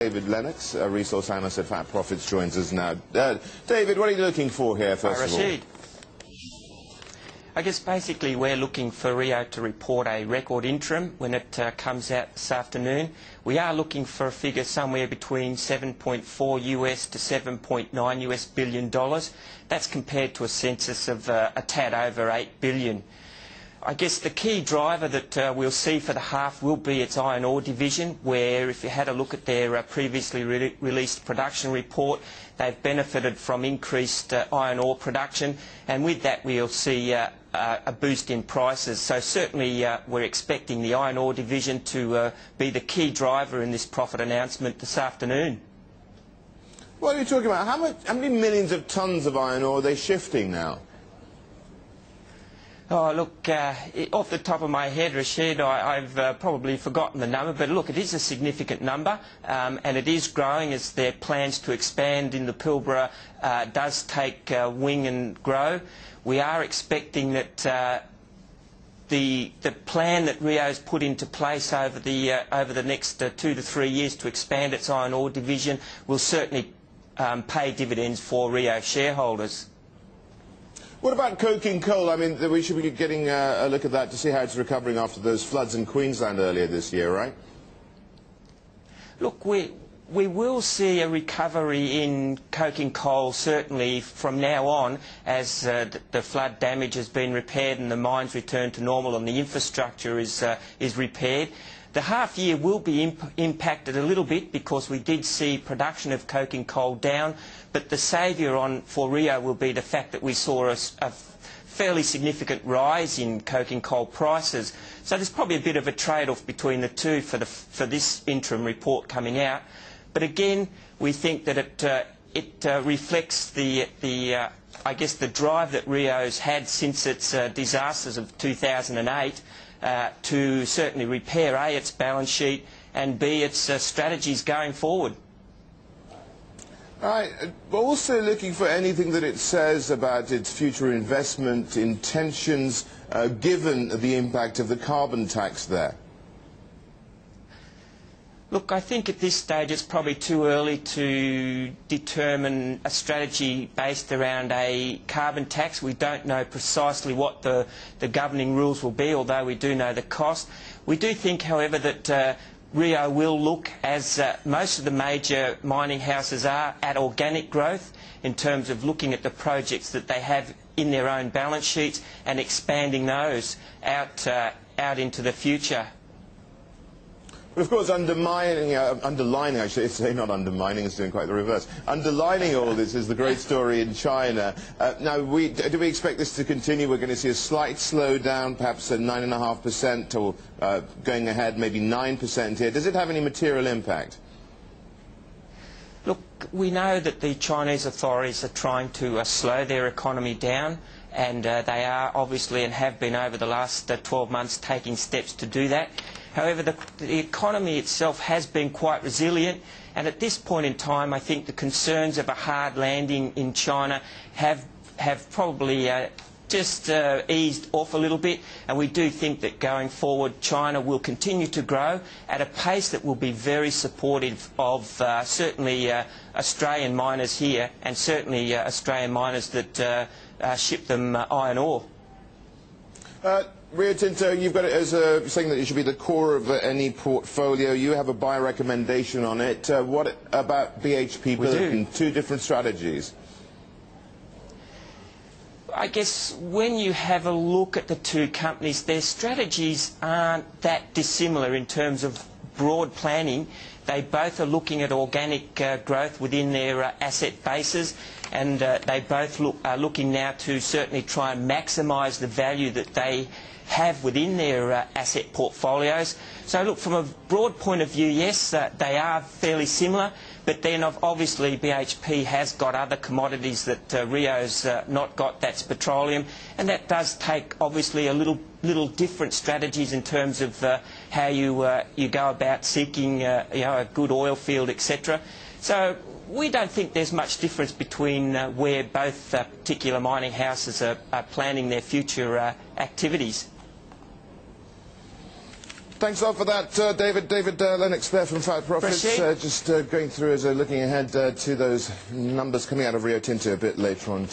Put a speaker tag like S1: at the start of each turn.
S1: David Lennox, a resource analyst at Fat Profits, joins us now. David, what are you looking for here, first of all?
S2: Rishaad. I guess basically we're looking for Rio to report a record interim when it comes out this afternoon. We are looking for a figure somewhere between 7.4 US to 7.9 US billion dollars. That's compared to a census of a tad over 8 billion. I guess the key driver that we'll see for the half will be its iron ore division, where if you had a look at their previously released production report, they've benefited from increased iron ore production, and with that we'll see a boost in prices. So certainly we're expecting the iron ore division to be the key driver in this profit announcement this afternoon.
S1: What are you talking about? How many millions of tonnes of iron ore are they shifting now?
S2: Oh, look, off the top of my head, Rishaad, I've probably forgotten the number, but look, it is a significant number, and it is growing as their plans to expand in the Pilbara does take wing and grow. We are expecting that the plan that Rio's put into place over the next 2 to 3 years to expand its iron ore division will certainly pay dividends for Rio shareholders.
S1: What about coking coal? I mean, we should be getting a look at that to see how it's recovering after those floods in Queensland earlier this year, right?
S2: Look, we will see a recovery in coking coal certainly from now on as the flood damage has been repaired and the mines return to normal and the infrastructure is repaired. The half year will be impacted a little bit because we did see production of coking coal down, but the saviour for Rio will be the fact that we saw a fairly significant rise in coking coal prices. So there's probably a bit of a trade-off between the two for this interim report coming out. But again, we think that it reflects I guess the drive that Rio's had since its disasters of 2008 to certainly repair A, its balance sheet, and B, its strategies going forward.
S1: All right. We're also looking for anything that it says about its future investment intentions, given the impact of the carbon tax there.
S2: Look, I think at this stage it's probably too early to determine a strategy based around a carbon tax. We don't know precisely what the governing rules will be, although we do know the cost. We do think, however, that Rio will look, as most of the major mining houses are, at organic growth in terms of looking at the projects that they have in their own balance sheets and expanding those out into the future.
S1: But of course, underlining, I should say, not undermining, it's doing quite the reverse. Underlining all this is the great story in China. Now, do we expect this to continue? We're going to see a slight slowdown, perhaps at 9.5%, or going ahead, maybe 9% here. Does it have any material impact?
S2: Look, we know that the Chinese authorities are trying to slow their economy down, and they are obviously and have been over the last 12 months taking steps to do that. However, the economy itself has been quite resilient, and at this point in time I think the concerns of a hard landing in China have probably just eased off a little bit, and we do think that going forward China will continue to grow at a pace that will be very supportive of certainly Australian miners here and certainly Australian miners that ship them iron ore.
S1: Rio Tinto, you've got it as saying that it should be the core of any portfolio. You have a buy recommendation on it. What about BHP Billiton? Two different strategies. I
S2: guess when you have a look at the two companies, their strategies aren't that dissimilar in terms of broad planning. They both are looking at organic growth within their asset bases, and they both are looking now to certainly try and maximise the value that they have within their asset portfolios. So look, from a broad point of view, yes, they are fairly similar, but then obviously BHP has got other commodities that Rio's not got, that's petroleum, and that does take obviously a little different strategies in terms of how you go about seeking a good oil field, etc. So we don't think there's much difference between where both particular mining houses are planning their future activities.
S1: Thanks a lot for that, David. Lennox there from Five Profits. Just going through as looking ahead to those numbers coming out of Rio Tinto a bit later on today.